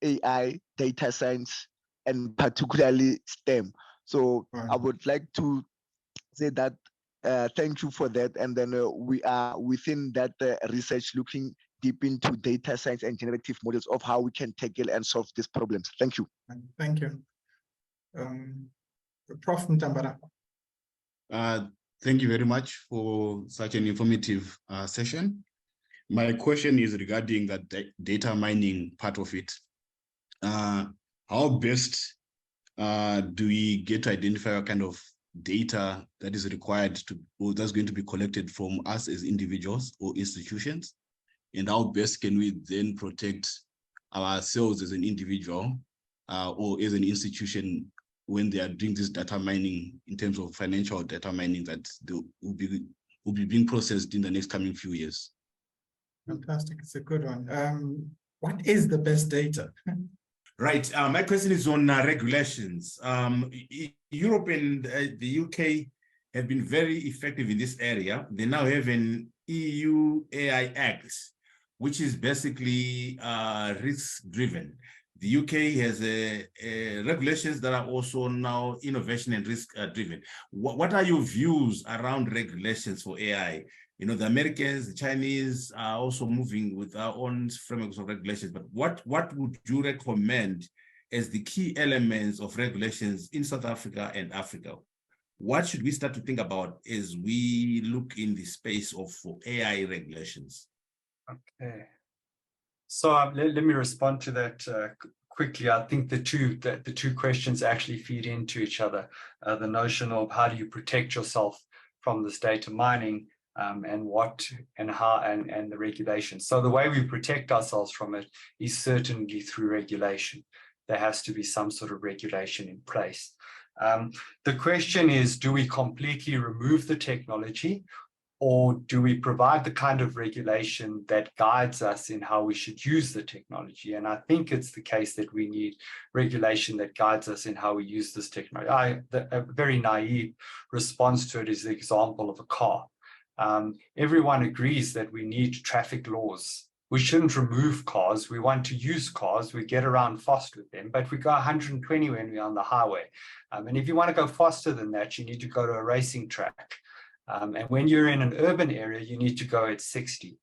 AI, data science, and particularly STEM. So Right. I would like to say that thank you for that. And then we are within that research looking deep into data science and generative models of how we can tackle and solve these problems. Thank you. Thank you. Prof. Mtambara. Thank you very much for such an informative session. My question is regarding that data mining part of it. How best do we get to identify what kind of data that is required to, or that's going to be collected from us as individuals or institutions? And how best can we then protect ourselves as an individual or as an institution when they are doing this data mining in terms of financial data mining that will be being processed in the next coming few years? Fantastic. It's a good one. What is the best data? Right. My question is on regulations. Europe and the UK have been very effective in this area. They now have an EU AI Act, which is basically risk-driven. The UK has regulations that are also now innovation and risk-driven. What are your views around regulations for AI? You know, the Americans, the Chinese are also moving with our own frameworks of regulations, but what would you recommend as the key elements of regulations in South Africa and Africa? What should we start to think about as we look in the space of AI regulations? Okay. So let me respond to that quickly. I think the two questions actually feed into each other. The notion of how do you protect yourself from this data mining, and what and how and the regulation. So the way we protect ourselves from it is certainly through regulation. There has to be some sort of regulation in place. The question is, do we completely remove the technology, or do we provide the kind of regulation that guides us in how we should use the technology? And I think it's the case that we need regulation that guides us in how we use this technology. A very naive response to it is the example of a car. Everyone agrees that we need traffic laws. We shouldn't remove cars. We want to use cars. We get around fast with them, but we go 120 when we're on the highway. And if you want to go faster than that, you need to go to a racing track. And when you're in an urban area, you need to go at 60.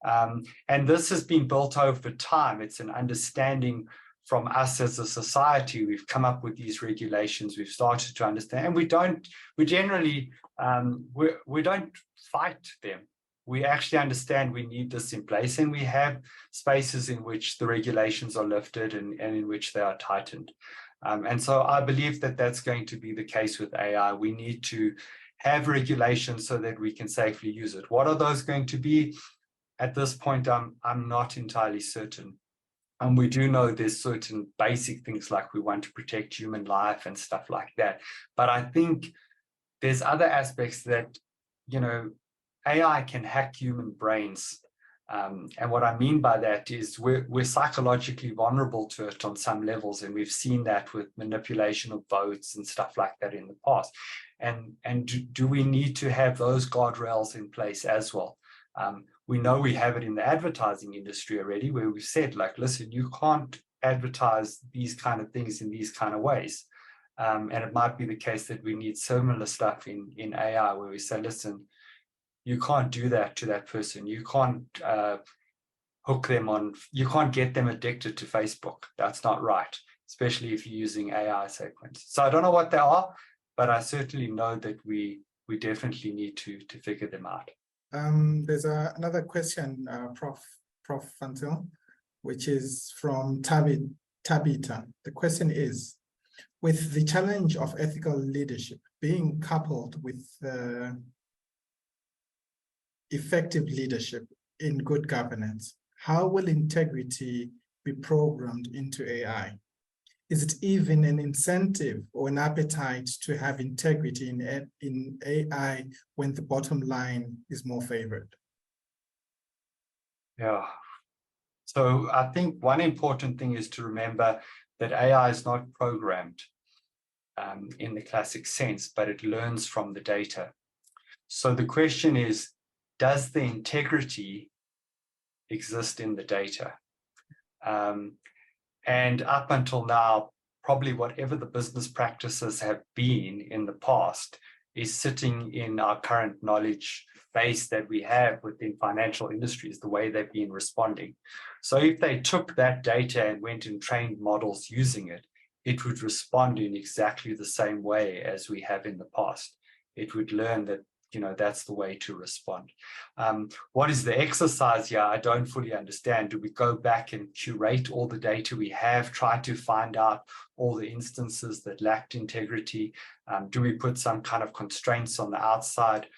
And this has been built over time. It's an understanding from us as a society. We've come up with these regulations. We've started to understand, and we don't fight them. We actually understand we need this in place, and we have spaces in which the regulations are lifted and in which they are tightened. And so I believe that that's going to be the case with AI. We need to have regulations so that we can safely use it. What are those going to be? At this point, I'm not entirely certain. And we do know there's certain basic things like we want to protect human life and stuff like that. But I think there's other aspects that, you know, AI can hack human brains. And what I mean by that is we're psychologically vulnerable to it on some levels. And we've seen that with manipulation of votes and stuff like that in the past. And do we need to have those guardrails in place as well? We know we have it in the advertising industry already, where we've said, like, listen, you can't advertise these kind of things in these kind of ways. And it might be the case that we need similar stuff in AI, where we say, listen, you can't do that to that person. You can't hook them on, you can't get them addicted to Facebook. That's not right, especially if you're using AI sequence. So I don't know what they are, but I certainly know that we definitely need to figure them out. There's another question, Prof. Fantil, which is from Tabitha. The question is, with the challenge of ethical leadership being coupled with effective leadership in good governance, how will integrity be programmed into AI? Is it even an incentive or an appetite to have integrity in AI when the bottom line is more favored? Yeah. So I think one important thing is to remember that AI is not programmed in the classic sense, but it learns from the data. So the question is, does the integrity exist in the data? And up until now, probably whatever the business practices have been in the past is sitting in our current knowledge base that we have within financial industries, the way they've been responding. So if they took that data and went and trained models using it, it would respond in exactly the same way as we have in the past. It would learn that, that's the way to respond. What is the exercise here? I don't fully understand. Do we go back and curate all the data we have, try to find out all the instances that lacked integrity? Do we put some kind of constraints on the outside?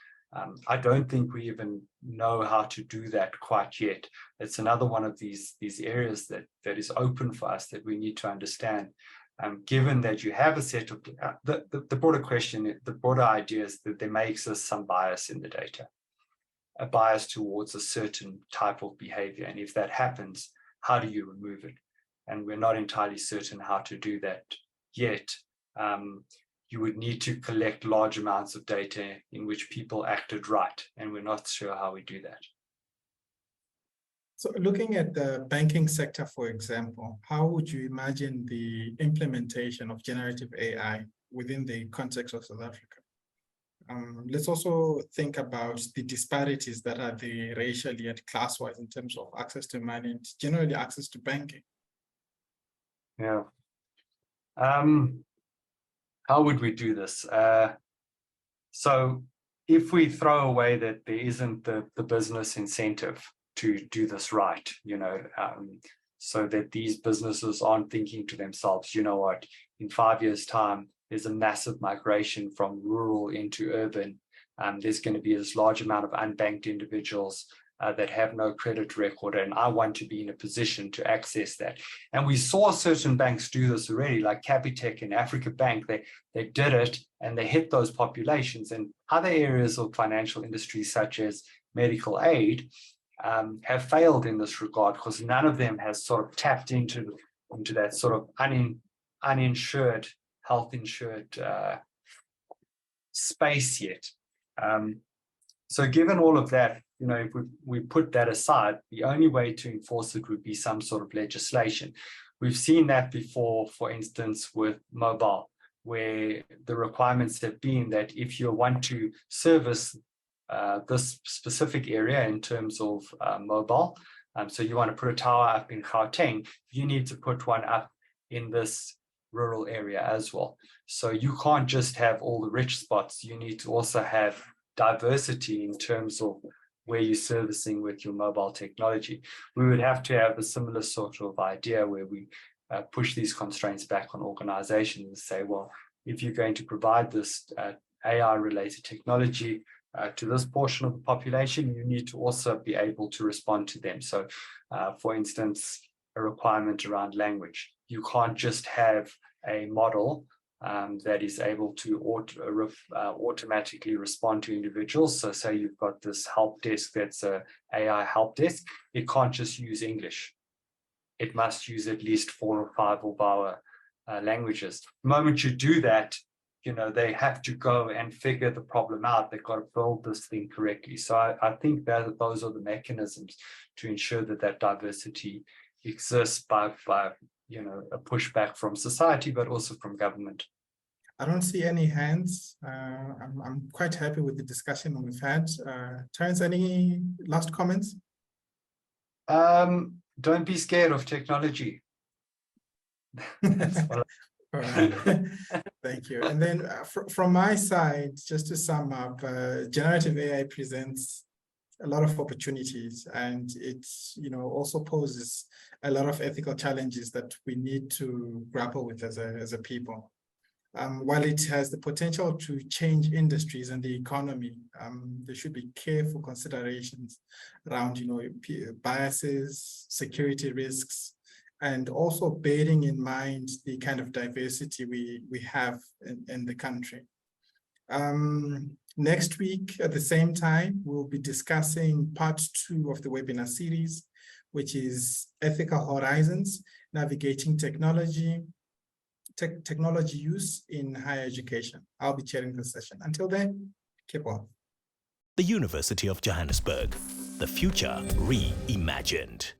I don't think we even know how to do that quite yet. It's another one of these areas that is open for us that we need to understand. Given that you have a set of, the broader question, the broader idea is that there may exist some bias in the data, a bias towards a certain type of behavior. And if that happens, how do you remove it? And we're not entirely certain how to do that yet. You would need to collect large amounts of data in which people acted right, and we're not sure how we do that. So looking at the banking sector, for example, how would you imagine the implementation of generative AI within the context of South Africa? Let's also think about the disparities that are there racially and class-wise in terms of access to money and generally access to banking. Yeah. How would we do this? So if we throw away that there isn't the business incentive to do this right, so that these businesses aren't thinking to themselves, you know what, in 5 years' time, there's a massive migration from rural into urban. There's going to be this large amount of unbanked individuals that have no credit record, and I want to be in a position to access that. And we saw certain banks do this already, like Capitec and Africa Bank. They did it, and they hit those populations. And other areas of financial industry, such as medical aid, have failed in this regard because none of them has sort of tapped into that sort of uninsured, health insured space yet. So given all of that, if we put that aside, the only way to enforce it would be some sort of legislation. We've seen that before, for instance, with mobile, where the requirements have been that if you want to service this specific area in terms of mobile, so you want to put a tower up in Gauteng, you need to put one up in this rural area as well. So you can't just have all the rich spots, you need to also have diversity in terms of where you're servicing with your mobile technology. We would have to have a similar sort of idea where we push these constraints back on organizations and say, well, if you're going to provide this AI-related technology to this portion of the population, you need to also be able to respond to them. So, for instance, a requirement around language. You can't just have a model that is able to automatically respond to individuals. So say you've got this help desk that's a AI help desk, it can't just use English. It must use at least 4 or 5 of our languages. The moment you do that, they have to go and figure the problem out. They've got to build this thing correctly. So I think that those are the mechanisms to ensure that diversity exists by a pushback from society, but also from government. I don't see any hands. I'm quite happy with the discussion we've had. Terrence, any last comments? Don't be scared of technology. All right. Thank you. And then from my side, just to sum up, generative AI presents a lot of opportunities, and it also poses a lot of ethical challenges that we need to grapple with as a people. While it has the potential to change industries and the economy, there should be careful considerations around biases, security risks, and also bearing in mind the kind of diversity we have in the country. Next week, at the same time, we'll be discussing part 2 of the webinar series, which is Ethical Horizons, Navigating Technology use in higher education. I'll be chairing this session. Until then, keep well. The University of Johannesburg, the future reimagined.